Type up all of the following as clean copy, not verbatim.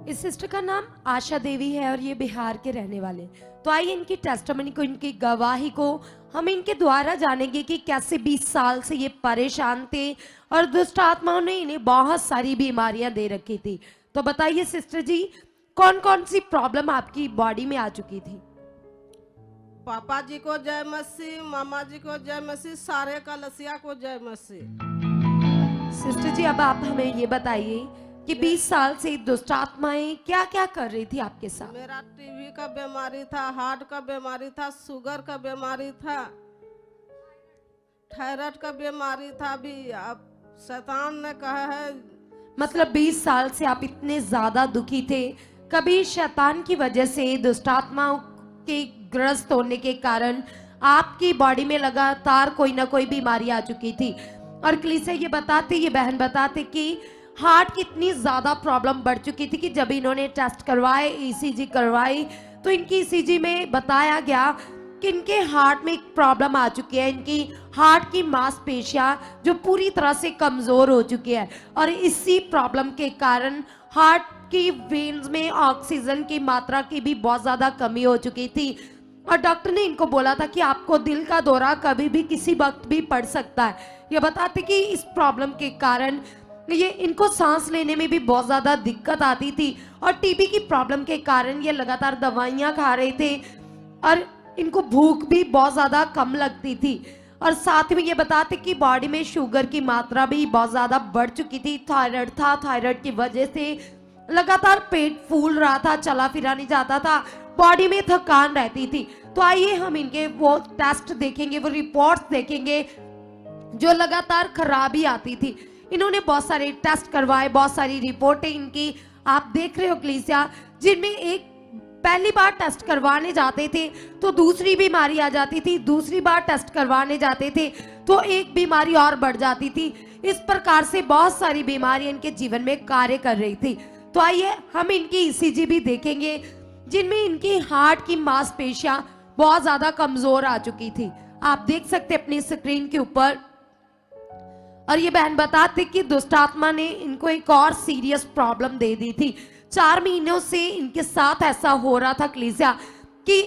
इस सिस्टर का नाम आशा देवी है और ये बिहार के रहने वाले। तो आइए इनकी टेस्टमनी को, इनकी गवाही को हम इनके द्वारा जानेंगे कि कैसे 20 साल से ये परेशान थे और दुष्ट आत्माओं ने इन्हें बहुत सारी बीमारियां दे रखी थी। तो बताइए सिस्टर जी, कौन कौन सी प्रॉब्लम आपकी बॉडी में आ चुकी थी? पापा जी को जय मसीह, मामा जी को जय मसीह, सारे कलसिया को जय मसीह। सिस्टर जी, अब आप हमें ये बताइए कि 20 साल से दुष्ट आत्माएं क्या क्या कर रही थी आपके साथ? मेरा टीबी का बीमारी था, हार्ट का बीमारी था, शुगर का बीमारी था, थायराइड का बीमारी था। भी अब शैतान ने कहा है, मतलब 20 साल से आप इतने ज्यादा दुखी थे। कभी शैतान की वजह से, दुष्ट आत्माओं के ग्रस्त होने के कारण आपकी बॉडी में लगातार कोई ना कोई बीमारी आ चुकी थी। और कलीसिया ये बहन बताते कि हार्ट की इतनी ज्यादा प्रॉब्लम बढ़ चुकी थी कि जब इन्होंने टेस्ट करवाए, ईसीजी करवाई, तो इनकी ईसीजी में बताया गया कि इनके हार्ट में एक प्रॉब्लम आ चुकी है। इनकी हार्ट की मांसपेशियां जो पूरी तरह से कमजोर हो चुकी है और इसी प्रॉब्लम के कारण हार्ट की वेन्स में ऑक्सीजन की मात्रा की भी बहुत ज्यादा कमी हो चुकी थी। और डॉक्टर ने इनको बोला था कि आपको दिल का दौरा कभी भी किसी वक्त भी पड़ सकता है। ये बताते कि इस प्रॉब्लम के कारण ये इनको सांस लेने में भी बहुत ज्यादा दिक्कत आती थी और टीबी की प्रॉब्लम के कारण ये लगातार दवाइयां खा रहे थे और इनको भूख भी बहुत ज्यादा कम लगती थी। और साथ में ये बताते कि बॉडी में शुगर की मात्रा भी बहुत ज्यादा बढ़ चुकी थी। थायराइड था, थायराइड की वजह से लगातार पेट फूल रहा था, चला फिरा नहीं जाता था, बॉडी में थकान रहती थी। तो आइए हम इनके वो टेस्ट देखेंगे, वो रिपोर्ट्स देखेंगे जो लगातार खराबी आती थी। इन्होंने बहुत सारे टेस्ट करवाए, बहुत सारी रिपोर्टें इनकी आप देख रहे हो कलीसिया, जिनमें एक पहली बार टेस्ट करवाने जाते थे तो दूसरी बीमारी आ जाती थी, दूसरी बार टेस्ट करवाने जाते थे तो एक बीमारी और बढ़ जाती थी। इस प्रकार से बहुत सारी बीमारियां इनके जीवन में कार्य कर रही थी। तो आइए हम इनकी ईसीजी भी देखेंगे जिनमें इनकी हार्ट की मांसपेशियां बहुत ज्यादा कमजोर आ चुकी थी। आप देख सकते अपनी स्क्रीन के ऊपर। और ये बहन बताते कि दुष्ट आत्मा ने इनको एक और सीरियस प्रॉब्लम दे दी थी। 4 महीनों से इनके साथ ऐसा हो रहा था कलीसिया कि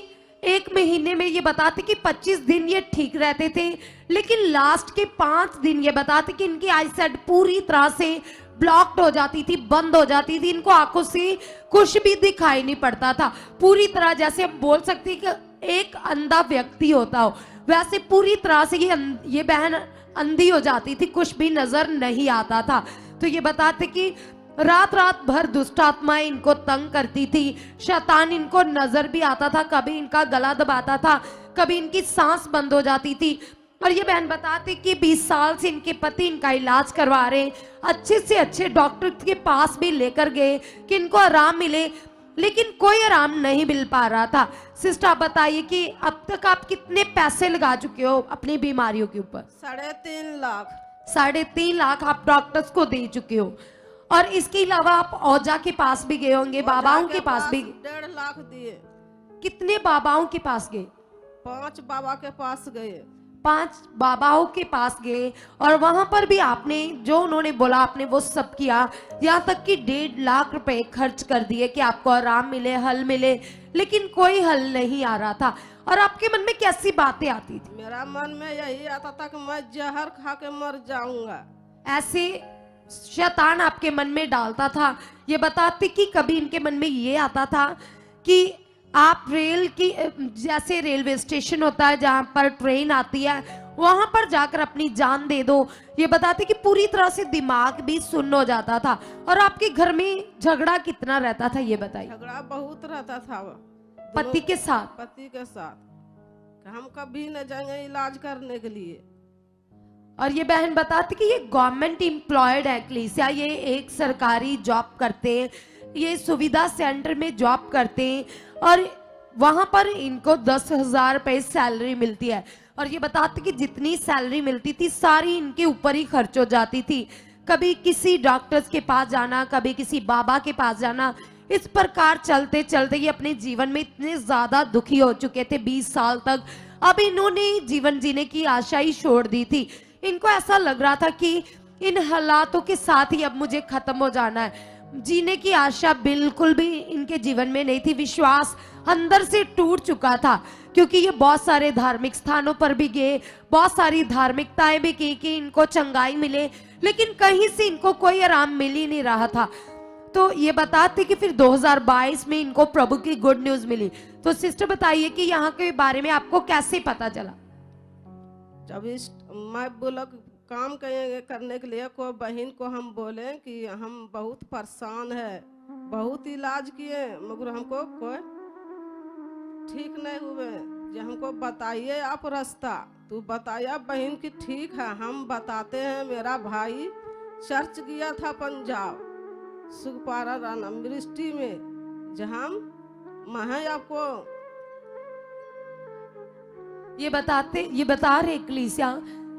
एक महीने में ये बताते कि 25 दिन ये ठीक रहते थे, लेकिन लास्ट के 5 दिन ये बताते कि इनकी आईसाइट पूरी तरह से ब्लॉक्ड हो जाती थी, बंद हो जाती थी। इनको आंखों से कुछ भी दिखाई नहीं पड़ता था। पूरी तरह जैसे हम बोल सकते हैं कि एक अंधा व्यक्ति होता हो, वैसे पूरी तरह से ये बहन अंधी हो जाती थी, कुछ भी नजर नहीं आता था। तो ये बताते कि रात रात भर दुष्ट आत्माएं इनको तंग करती थी। शैतान इनको नजर भी आता था, कभी इनका गला दबाता था, कभी इनकी सांस बंद हो जाती थी। और ये बहन बताते कि 20 साल से इनके पति इनका इलाज करवा रहे, अच्छे से अच्छे डॉक्टर के पास भी लेकर गए कि इनको आराम मिले, लेकिन कोई आराम नहीं मिल पा रहा था। सिस्टर आप बताइए कि अब तक आप कितने पैसे लगा चुके हो अपनी बीमारियों के ऊपर? 3.5 लाख। 3.5 लाख आप डॉक्टर्स को दे चुके हो। और इसके अलावा आप ओझा के पास भी गए होंगे, बाबाओं के पास भी। 1.5 लाख दिए। कितने बाबाओं के पास गए? 5 बाबा के पास गए। 5 बाबाओं के पास गए और वहां पर भी आपने जो उन्होंने बोला आपने वो सब किया। यहाँ तक कि 1.5 लाख रुपए खर्च कर दिए कि आपको आराम मिले, हल मिले, लेकिन कोई हल नहीं आ रहा था। और आपके मन में कैसी बातें आती थी? मेरा मन में यही आता था कि मैं जहर खा के मर जाऊंगा। ऐसे शैतान आपके मन में डालता था। ये बताते कि कभी इनके मन में ये आता था कि आप रेल की, जैसे रेलवे स्टेशन होता है जहां पर ट्रेन आती है, वहां पर जाकर अपनी जान दे दो। ये बताते कि पूरी तरह से दिमाग भी सुन्न हो जाता था। और आपके घर में झगड़ा कितना रहता था ये बताइए? झगड़ा बहुत रहता था पति के साथ? पति के साथ। हम कभी न जाएंगे इलाज करने के लिए। और ये बहन बताती कि ये गवर्नमेंट एम्प्लॉयड है कलीसिया, ये एक सरकारी जॉब करते हैं, ये सुविधा सेंटर में जॉब करते हैं और वहां पर इनको 10,000 रुपए सैलरी मिलती है। और ये बताते कि जितनी सैलरी मिलती थी सारी इनके ऊपर ही खर्च हो जाती थी। कभी किसी डॉक्टर्स के पास जाना, कभी किसी बाबा के पास जाना, इस प्रकार चलते चलते ये अपने जीवन में इतने ज्यादा दुखी हो चुके थे 20 साल तक। अब इन्होंने जीवन जीने की आशा ही छोड़ दी थी। इनको ऐसा लग रहा था कि इन हालातों के साथ ही अब मुझे खत्म हो जाना है। जीने की आशा बिल्कुल भी इनके जीवन में नहीं थी। विश्वास अंदर से टूट चुका था, क्योंकि ये बहुत सारे धार्मिक स्थानों पर भी गए, बहुत सारी धार्मिकताएं भी की कि इनको चंगाई मिले, लेकिन कहीं से इनको कोई आराम मिल ही नहीं रहा था। तो ये बताते कि फिर 2022 में इनको प्रभु की गुड न्यूज मिली। तो सिस्टर बताइए कि यहाँ के बारे में आपको कैसे पता चला? जब इस मैं बोला काम करने के लिए कोई बहन को हम बोले कि हम बहुत परेशान है, बहुत इलाज किए मगर हमको कोई ठीक नहीं हुए, जो हमको बताइए आप रास्ता। तू बताया बहन की ठीक है, हम बताते हैं। मेरा भाई चर्च गया था पंजाब सुखपारा राना मिनिस्ट्री में, जहाँ मैं आपको ये बता रहे कलीसिया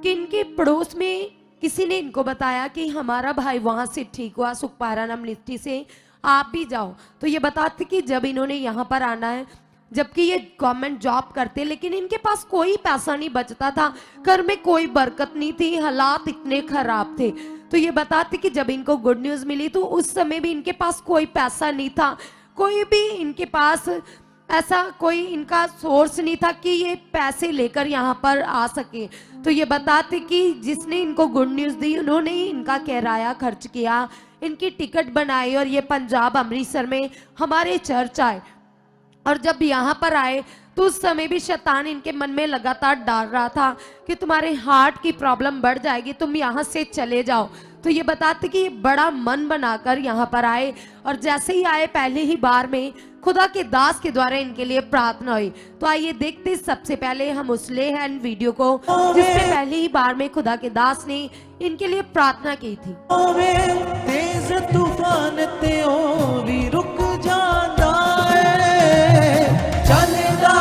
कि इनके पड़ोस में किसी ने इनको बताया कि हमारा भाई वहां से ठीक हुआ सुखपारा नाम मिनिस्ट्री से, आप भी जाओ। तो ये बताते कि जब इन्होंने यहाँ पर आना है, जबकि ये गवर्नमेंट जॉब करते, लेकिन इनके पास कोई पैसा नहीं बचता था, घर में कोई बरकत नहीं थी, हालात इतने खराब थे। तो ये बताते कि जब इनको गुड न्यूज मिली तो उस समय भी इनके पास कोई पैसा नहीं था, कोई भी इनके पास ऐसा कोई इनका सोर्स नहीं था कि ये पैसे लेकर यहाँ पर आ सके। तो ये बताते कि जिसने इनको गुड न्यूज दी उन्होंने ही इनका किराया खर्च किया, इनकी टिकट बनाई और ये पंजाब अमृतसर में हमारे चर्च आए। और जब यहाँ पर आए तो उस समय भी शैतान इनके मन में लगातार डाल रहा था कि तुम्हारे हार्ट की प्रॉब्लम बढ़ जाएगी, तुम यहाँ से चले जाओ। तो ये बताते कि ये बड़ा मन बनाकर यहाँ पर आए, और जैसे ही आए पहले ही बार में खुदा के दास के द्वारा इनके लिए प्रार्थना हुई। तो आइए देखते सबसे पहले हम उस ले हैंड वीडियो को, जिसमें पहली ही बार में खुदा के दास ने इनके लिए प्रार्थना की थी। तेज तूफान ते ओ भी रुक जांदा है, चलदा।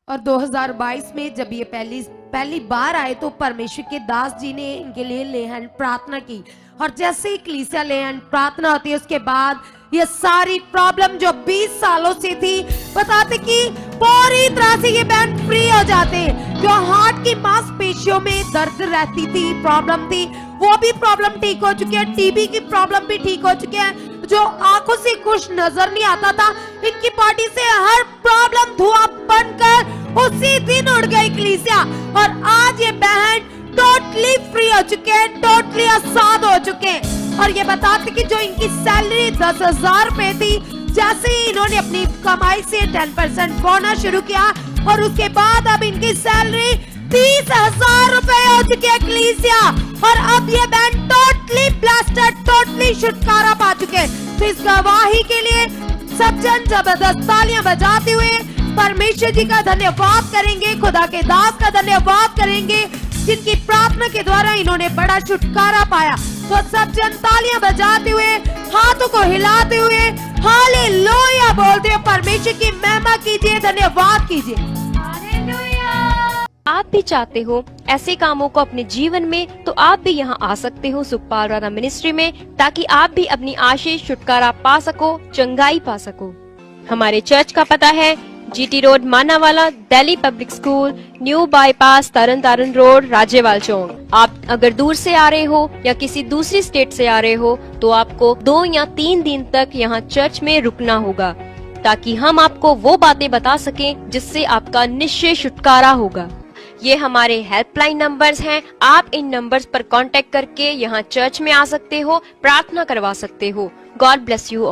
और 2022 में जब ये पहली बार आए तो परमेश्वर के दास जी ने इनके लिए ले हैंड प्रार्थना की, और जैसे ही कलीसिया ले हैंड प्रार्थना होती है उसके बाद ये सारी प्रॉब्लम जो 20 सालों से थी, बताते कि पूरी तरह से ये बैंड फ्री हो जाते। जो हार्ट की मांसपेशियों में दर्द रहती थी, प्रॉब्लम थी, वो भी प्रॉब्लम ठीक हो चुकी है। टीबी की प्रॉब्लम भी ठीक हो चुकी है। जो आंखों से कुछ नजर नहीं आता था, इनकी बॉडी से हर प्रॉब्लम धुआं बनकर उसी दिन उड़ गई कलीसिया, और आज ये बहन टोटली फ्री हो चुके हैं, टोटली आजाद हो चुके हैं। और ये बताते कि जो इनकी सैलरी 10,000 रुपए थी, जैसे ही इन्होंने अपनी कमाई से 10% बोना शुरू किया, और उसके बाद अब इनकी सैलरी 30,000 रुपए हो चुकी है कलीसिया। और अब ये बैंड टोटली ब्लास्टेड, टोटली छुटकारा पा चुके हैं। तो इस गवाही के लिए सब जन जबरदस्त तालियां बजाते हुए परमेश्वर जी का धन्यवाद करेंगे, खुदा के दास का धन्यवाद करेंगे, जिनकी प्रार्थना के द्वारा इन्होंने बड़ा छुटकारा पाया। तो सब जन तालियां बजाते हुए, हाथों को हिलाते हुए हालेलुया बोलते हुए परमेश्वर की महिमा कीजिए, धन्यवाद कीजिए। आप भी चाहते हो ऐसे कामों को अपने जीवन में, तो आप भी यहाँ आ सकते हो सुखपाल राणा मिनिस्ट्री में, ताकि आप भी अपनी आशीष छुटकारा पा सको, चंगाई पा सको। हमारे चर्च का पता है GT road Manawala, Delhi public school, new bypass, Tarn Taran road, Rajewal Chowk. आप अगर दूर से आ रहे हो या किसी दूसरी स्टेट से आ रहे हो तो आपको 2 या 3 दिन तक यहाँ चर्च में रुकना होगा, ताकि हम आपको वो बातें बता सकें जिससे आपका निश्चय छुटकारा होगा। ये हमारे हेल्पलाइन नंबर्स हैं। आप इन नंबर्स पर कांटेक्ट करके यहाँ चर्च में आ सकते हो, प्रार्थना करवा सकते हो। God bless you all.